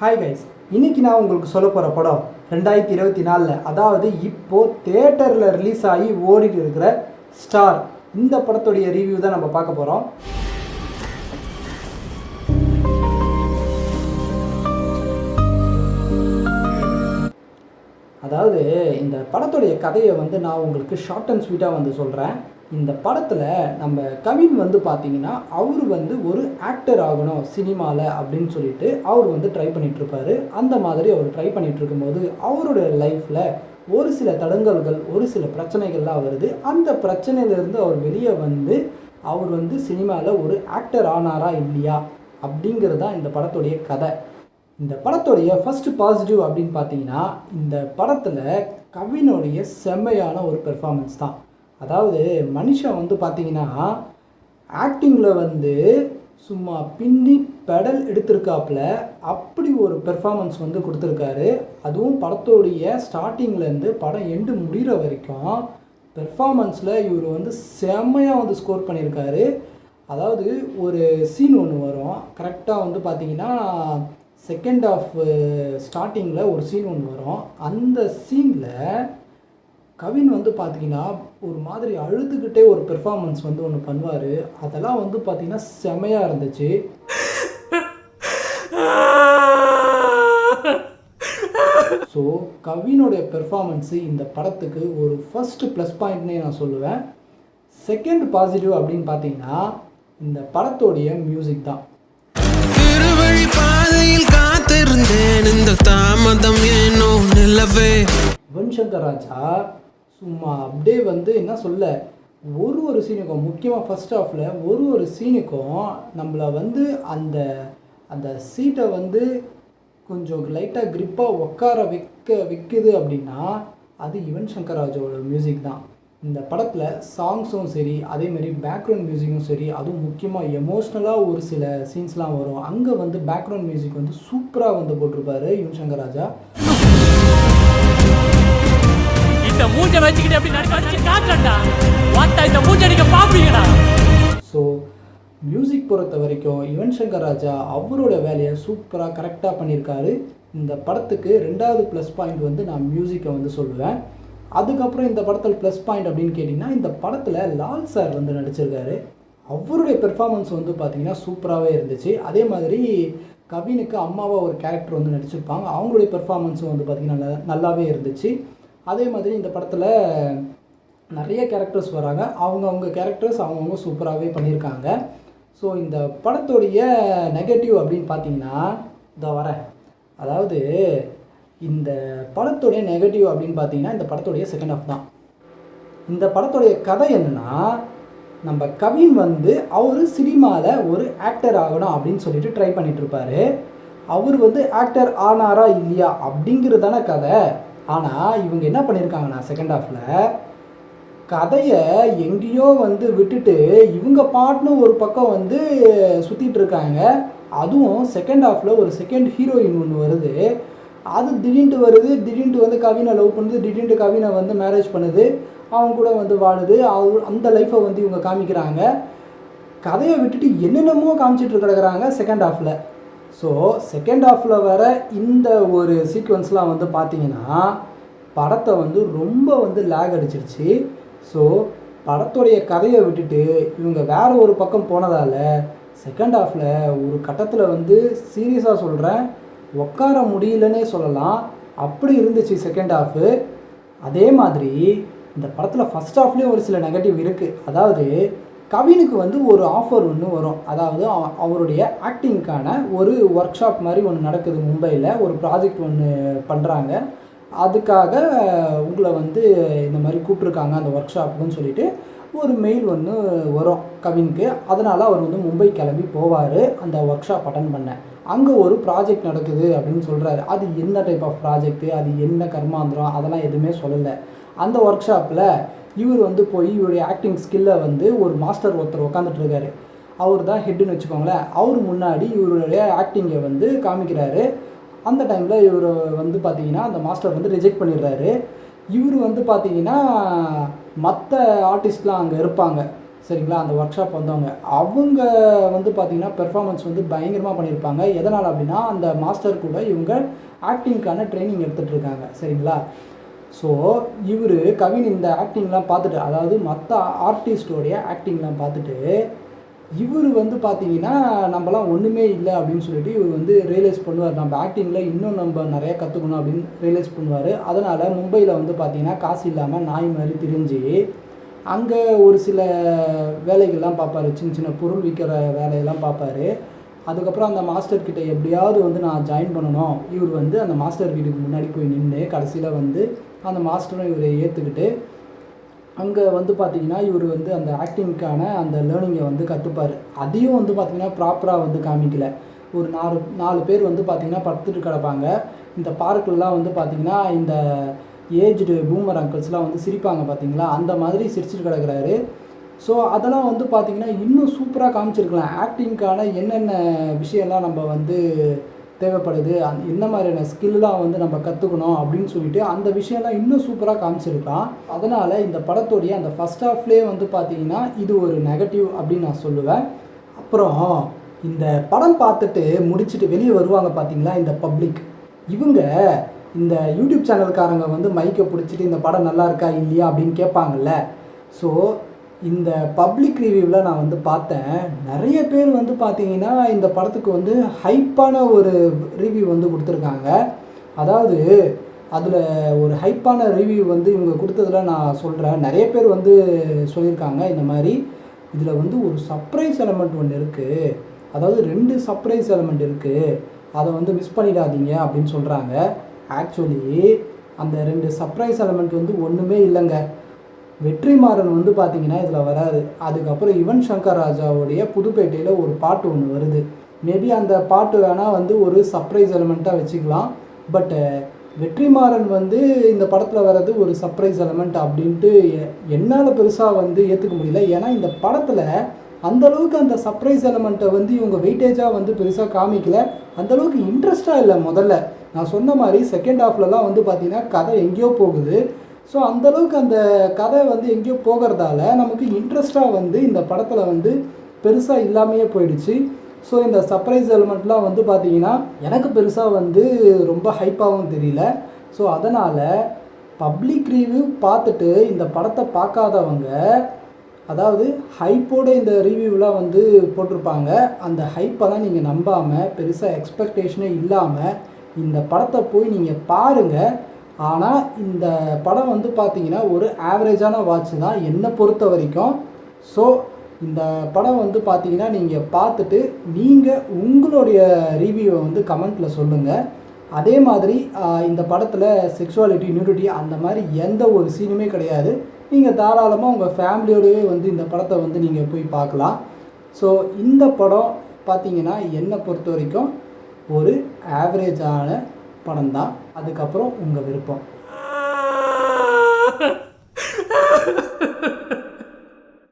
Hi guys, இன்னைக்கு நான் உங்களுக்கு சொல்ல போகிற படம் 2024 அதாவது இப்போது தியேட்டரில் ரிலீஸ் ஆகி ஓடிட்டு இருக்கிற ஸ்டார். இந்த படத்துடைய ரிவ்யூ தான் நம்ம பார்க்க போகிறோம். அதாவது இந்த படத்துடைய கதையை நான் உங்களுக்கு ஷார்ட் அண்ட் ஸ்வீட்டாக சொல்கிறேன். இந்த படத்தில் நம்ம கவின் பார்த்தீங்கன்னா அவர் ஒரு ஆக்டர் ஆகணும் சினிமாவில் அப்படின்னு சொல்லிட்டு அவர் ட்ரை பண்ணிகிட்ருப்பார். அந்த மாதிரி அவர் ட்ரை பண்ணிகிட்டு இருக்கும்போது அவருடைய லைஃப்பில் ஒரு சில தடங்கல்கள், ஒரு சில பிரச்சனைகள்லாம் வருது. அந்த பிரச்சனையிலேருந்து அவர் வெளியே அவர் சினிமாவில் ஒரு ஆக்டர் ஆனாரா இல்லையா அப்படிங்கிறது தான் இந்த படத்துடைய கதை. இந்த படத்துடைய ஃபஸ்ட்டு பாசிட்டிவ் அப்படின்னு பார்த்தீங்கன்னா, இந்த படத்தில் கவினுடைய செம்மையான ஒரு பெர்ஃபார்மன்ஸ் தான். அதாவது மனுஷன் பார்த்தீங்கன்னா ஆக்டிங்கில் சும்மா பின்னி பெடல் எடுத்திருக்காப்புல அப்படி ஒரு பெர்ஃபார்மன்ஸ் கொடுத்துருக்காரு. அதுவும் படத்தோடைய ஸ்டார்டிங்லேருந்து படம் எண்டு முடிகிற வரைக்கும் பெர்ஃபார்மன்ஸில் இவர் செம்மையாக ஸ்கோர் பண்ணியிருக்காரு. அதாவது ஒரு சீன் ஒன்று வரும் கரெக்டாக பார்த்தீங்கன்னா செகண்ட் ஆஃப் ஸ்டார்டிங்கில் ஒரு சீன் ஒன்று வரும். அந்த சீனில் கவின் பார்த்தீங்கன்னா ஒரு மாதிரி அழுதுகிட்டே ஒரு பெர்ஃபார்மன்ஸ் ஒன்று பண்ணுவார். அதெல்லாம் பார்த்தீங்கன்னா செமையாக இருந்துச்சு. ஸோ கவினுடைய பெர்ஃபார்மன்ஸு இந்த படத்துக்கு ஒரு ஃபஸ்ட்டு ப்ளஸ் பாயிண்ட்னே நான் சொல்லுவேன். செகண்ட் பாசிட்டிவ் அப்படின்னு பார்த்தீங்கன்னா இந்த படத்தோடைய மியூசிக் தான். யுவன் சங்கர் ராஜா சும்மா அப்படியே என்ன சொல்ல, ஒரு சீனுக்கும் முக்கியமாக ஃபஸ்ட் ஹாஃபில் ஒரு சீனுக்கும் நம்மளை அந்த அந்த சீட்டை கொஞ்சம் லைட்டாக க்ரிப்பாக உட்கார வைக்குது அப்படின்னா அது யுவன் சங்கர் ராஜாவோட மியூசிக் தான். இந்த படத்தில் சாங்ஸும் சரி, அதேமாரி பேக்ரவுண்ட் மியூசிக்கும் சரி, அதுவும் முக்கியமாக எமோஷ்னலாக ஒரு சில சீன்ஸ்லாம் வரும். அங்கே பேக்ரவுண்ட் மியூசிக் சூப்பராக போட்டிருப்பாரு யுவன் சங்கர் ராஜா. ஸோ மியூசிக் பொறுத்த வரைக்கும் யுவன் சங்கர் ராஜா அவரோட வேலையை சூப்பராக கரெக்டாக பண்ணியிருக்காரு. இந்த படத்துக்கு ரெண்டாவது ப்ளஸ் பாயிண்ட் நான் மியூசிக்கை சொல்லுவேன். அதுக்கப்புறம் இந்த படத்தில் ப்ளஸ் பாயிண்ட் அப்படின்னு கேட்டிங்கன்னா, இந்த படத்தில் லால் சார் நடிச்சிருக்காரு. அவருடைய பெர்ஃபார்மன்ஸ் பார்த்திங்கன்னா சூப்பராகவே இருந்துச்சு. அதே மாதிரி கவினுக்கு அம்மாவாக ஒரு கேரக்டர் நடிச்சிருப்பாங்க. அவங்களுடைய பெர்ஃபார்மன்ஸும் பார்த்திங்கன்னா நல்லாவே இருந்துச்சு. அதே மாதிரி இந்த படத்தில் நிறைய கேரக்டர்ஸ் வராங்க. அவங்க கேரக்டர்ஸ் அவங்கவுங்க சூப்பராகவே பண்ணியிருக்காங்க. ஸோ இந்த படத்துடைய நெகட்டிவ் அப்படின்னு பார்த்தீங்கன்னா இதோ வரேன். அதாவது இந்த படத்துடைய நெகட்டிவ் அப்படின்னு பார்த்தீங்கன்னா இந்த படத்துடைய செகண்ட் ஹாஃப் தான். இந்த படத்துடைய கதை என்னென்னா, நம்ம கவின் அவர் சினிமாவில் ஒரு ஆக்டர் ஆகணும் அப்படின்னு சொல்லிட்டு ட்ரை பண்ணிகிட்ருப்பார். அவர் ஆக்டர் ஆனாரா இல்லையா அப்படிங்கிறதான கதை. ஆனால் இவங்க என்ன பண்ணியிருக்காங்கன்னா செகண்ட் ஹாஃபில் கதையை எங்கேயோ விட்டுட்டு இவங்க பாட்டுன்னு ஒரு பக்கம் சுற்றிட்டு இருக்காங்க. அதுவும் செகண்ட் ஹாஃபில் ஒரு செகண்ட் ஹீரோயின் ஒன்று வருது. அது திடீர்னு வருது, திடீர்னு கவினை லவ் பண்ணுது, திடீர்னு கவினை மேரேஜ் பண்ணுது, அவங்க கூட வாழுது. அந்த லைஃப்பை இவங்க காமிக்கிறாங்க. கதையை விட்டுட்டு என்னென்னமோ காமிச்சிட்டு கிடக்குறாங்க செகண்ட் ஹாஃபில். ஸோ செகண்ட் ஹாஃபில் வர இந்த ஒரு சீக்வன்ஸ்லாம் பார்த்தீங்கன்னா படத்தை ரொம்ப லேக் அடிச்சிருச்சு. ஸோ படத்துடைய கதையை விட்டுட்டு இவங்க வேறு ஒரு பக்கம் போனதால் செகண்ட் ஹாஃபில் ஒரு கட்டத்தில் சீரியஸாக சொல்கிறேன், உட்கார முடியலன்னே சொல்லலாம். அப்படி இருந்துச்சு செகண்ட் ஹாஃபு. அதே மாதிரி இந்த படத்தில் ஃபஸ்ட் ஹாஃப்லேயும் ஒரு சில நெகட்டிவ் இருக்குது. அதாவது கவினுக்கு ஒரு ஆஃபர் ஒன்று வரும். அதாவது அவருடைய ஆக்டிங்க்கான ஒரு ஒர்க் ஷாப் மாதிரி ஒன்று நடக்குது மும்பையில். ஒரு ப்ராஜெக்ட் ஒன்று பண்ணுறாங்க. அதுக்காக உங்களை இந்த மாதிரி கூப்பிட்ருக்காங்க அந்த ஒர்க் ஷாப்புக்குன்னு சொல்லிட்டு ஒரு மெயில் ஒன்று வரும் கவினுக்கு. அதனால் அவர் மும்பை கிளம்பி போவார் அந்த ஒர்க் ஷாப் அட்டன் பண்ண. அங்கே ஒரு ப்ராஜெக்ட் நடக்குது அப்படின்னு சொல்கிறாரு. அது என்ன டைப் ஆஃப் ப்ராஜெக்ட்டு, அது என்ன கர்மாந்திரம், அதெல்லாம் எதுவுமே சொல்லலை. அந்த ஒர்க் ஷாப்பில் இவர் போய் இவருடைய ஆக்டிங் ஸ்கில்லை ஒரு மாஸ்டர் ஒருத்தர் உட்காந்துட்ருக்காரு. அவர் தான் ஹெட்டுன்னு வச்சுக்கோங்களேன். அவர் முன்னாடி இவருடைய ஆக்டிங்கை காமிக்கிறாரு. அந்த டைமில் இவர் பார்த்திங்கன்னா அந்த மாஸ்டர் ரிஜெக்ட் பண்ணிடுறாரு. இவர் பார்த்திங்கன்னா மற்ற ஆர்டிஸ்ட்லாம் அங்கே இருப்பாங்க. சரிங்களா, அந்த ஒர்க் ஷாப் வந்தவங்க. அவங்க வந்து பார்த்திங்கன்னா பெர்ஃபார்மன்ஸ் வந்து பயங்கரமாக பண்ணியிருப்பாங்க. எதனால் அப்படின்னா அந்த மாஸ்டர் கூட இவங்க ஆக்டிங்க்கான ட்ரைனிங் எடுத்துகிட்டு இருக்காங்க. சரிங்களா. ஸோ இவர் கவின் இந்த ஆக்டிங்லாம் பார்த்துட்டு, அதாவது மற்ற ஆர்டிஸ்டோடைய ஆக்டிங்லாம் பார்த்துட்டு இவர் வந்து பார்த்தீங்கன்னா நம்மலாம் ஒன்றுமே இல்லை அப்படின்னு சொல்லிட்டு இவர் வந்து ரியலைஸ் பண்ணுவார். நம்ம ஆக்டிங்கில் இன்னும் நம்ம நிறையா கற்றுக்கணும் அப்படின்னு ரியலைஸ் பண்ணுவார். அதனால் மும்பையில் வந்து பார்த்திங்கன்னா காசு இல்லாமல் நாய் மாதிரி திரிஞ்சு அங்கே ஒரு சில வேலைகள்லாம் பார்ப்பார். சின்ன சின்ன பொருள் விற்கிற வேலையெல்லாம் பார்ப்பார். அதுக்கப்புறம் அந்த மாஸ்டர்கிட்ட எப்படியாவது வந்து நான் ஜாயின் பண்ணணும். இவர் வந்து அந்த மாஸ்டர் வீட்டுக்கு முன்னாடி போய் நின்று கடைசியில் வந்து அந்த மாஸ்டரும் இவரை ஏற்றுக்கிட்டு அங்கே வந்து பார்த்திங்கன்னா இவர் வந்து அந்த ஆக்டிங்க்கான அந்த லேர்னிங்கை வந்து கற்றுப்பார். அதையும் வந்து பார்த்திங்கன்னா ப்ராப்பராக வந்து காமிக்கல. ஒரு 4 பேர் வந்து பார்த்திங்கன்னா படுத்துட்டு கிடப்பாங்க. இந்த பார்க்கிலலாம் வந்து பார்த்திங்கன்னா இந்த ஏஜ்டு பூமர் அங்கிள்ஸ்லாம் வந்து சிரிப்பாங்க பார்த்திங்களா, அந்த மாதிரி சிரிச்சுட்டு கிடக்கிறாரு. ஸோ அதெல்லாம் வந்து பார்த்திங்கன்னா இன்னும் சூப்பராக காமிச்சிருக்கலாம். ஆக்டிங்க்கான என்னென்ன விஷயம்லாம் நம்ம வந்து தேவைப்படுது, என்ன மாதிரியான ஸ்கில்லாம் வந்து நம்ம கற்றுக்கணும் அப்படின்னு சொல்லிட்டு அந்த விஷயம்லாம் இன்னும் சூப்பராக காமிச்சிருக்கலாம். அதனால் இந்த படத்தோடைய அந்த ஃபஸ்ட் ஹாஃப்லேயே வந்து பார்த்திங்கன்னா இது ஒரு நெகட்டிவ் அப்படின்னு நான் சொல்லுவேன். அப்புறம் இந்த படம் பார்த்துட்டு முடிச்சுட்டு வெளியே வருவாங்க பார்த்திங்களா இந்த பப்ளிக், இவங்க இந்த யூடியூப் சேனல்காரங்க வந்து மைக்கை பிடிச்சிட்டு இந்த படம் நல்லா இருக்கா இல்லையா அப்படின்னு கேட்பாங்கல்ல. ஸோ இந்த பப்ளிக் ரிவ்யூவில் நான் வந்து பார்த்தேன். நிறைய பேர் வந்து பார்த்திங்கன்னா இந்த படத்துக்கு வந்து ஹைப்பான ஒரு ரிவ்யூ வந்து கொடுத்துருக்காங்க. அதாவது அதில் ஒரு ஹைப்பான ரிவ்யூ வந்து இவங்க கொடுத்ததில் நான் சொல்கிறேன். நிறைய பேர் வந்து சொல்லியிருக்காங்க இந்த மாதிரி இதில் வந்து ஒரு சர்ப்ரைஸ் எலமெண்ட் ஒன்று இருக்குது, அதாவது 2 சர்ப்ரைஸ் எலமெண்ட் இருக்குது, அதை வந்து மிஸ் பண்ணிடாதீங்க அப்படின்னு சொல்கிறாங்க. ஆக்சுவலி அந்த 2 சர்ப்ரைஸ் எலமெண்ட் வந்து ஒன்றுமே இல்லைங்க. வெற்றிமாறன் வந்து பார்த்திங்கன்னா இதில் வராது. அதுக்கப்புறம் யுவன் சங்கர் ராஜாவுடைய புதுப்பேட்டையில் ஒரு பாட்டு ஒன்று வருது. மேபி அந்த பாட்டு வேணால் வந்து ஒரு சர்ப்ரைஸ் எலமெண்ட்டாக வச்சுக்கலாம். பட் வெற்றிமாறன் வந்து இந்த படத்தில் வர்றது ஒரு சர்ப்ரைஸ் எலமெண்ட் அப்படின்ட்டு என்னால் பெருசாக வந்து ஏற்றுக்க முடியல. ஏன்னா இந்த படத்தில் அந்தளவுக்கு அந்த சர்ப்ரைஸ் எலமெண்ட்டை வந்து இவங்க வெயிட்டேஜாக வந்து பெருசாக காமிக்கல. அந்தளவுக்கு இன்ட்ரெஸ்ட்டாக இல்லை. முதல்ல நான் சொன்ன மாதிரி செகண்ட் ஹாஃப்லலாம் வந்து பார்த்திங்கன்னா கதை எங்கேயோ போகுது. ஸோ அந்தளவுக்கு அந்த கதை வந்து எங்கேயோ போகிறதால நமக்கு இன்ட்ரெஸ்ட்டாக வந்து இந்த படத்தில் வந்து பெருசாக இல்லாமையே போயிடுச்சு. ஸோ இந்த சர்ப்ரைஸ் எலிமெண்ட்லாம் வந்து பார்த்திங்கன்னா எனக்கு பெருசாக வந்து ரொம்ப ஹைப்பாகவும் தெரியல. ஸோ அதனால் பப்ளிக் ரிவ்யூ பார்த்துட்டு இந்த படத்தை பார்க்காதவங்க, அதாவது ஹைப்போட இந்த ரிவ்யூலாம் வந்து போட்டிருப்பாங்க, அந்த ஹைப்பெல்லாம் நீங்கள் நம்பாமல் பெருசாக எக்ஸ்பெக்டேஷனே இல்லாமல் இந்த படத்தை போய் நீங்கள் பாருங்கள். ஆனால் இந்த படம் வந்து பார்த்திங்கன்னா ஒரு ஆவரேஜான வாட்ச் தான் என்னை பொறுத்த வரைக்கும். ஸோ இந்த படம் வந்து பார்த்திங்கன்னா நீங்கள் பார்த்துட்டு நீங்கள் உங்களுடைய ரிவ்யூவை வந்து கமெண்ட்டில் சொல்லுங்கள். அதே மாதிரி இந்த படத்தில் செக்ஷுவாலிட்டி, நியூடிட்டி அந்த மாதிரி எந்த ஒரு சீனுமே கிடையாது. நீங்கள் தாராளமாக உங்கள் ஃபேமிலியோடவே வந்து இந்த படத்தை வந்து நீங்கள் போய் பார்க்கலாம். ஸோ இந்த படம் பார்த்திங்கன்னா என்னை பொறுத்த வரைக்கும் ஒரு ஆவரேஜான படம் தான். அதுக்கப்புறம் உங்கள் விருப்பம்.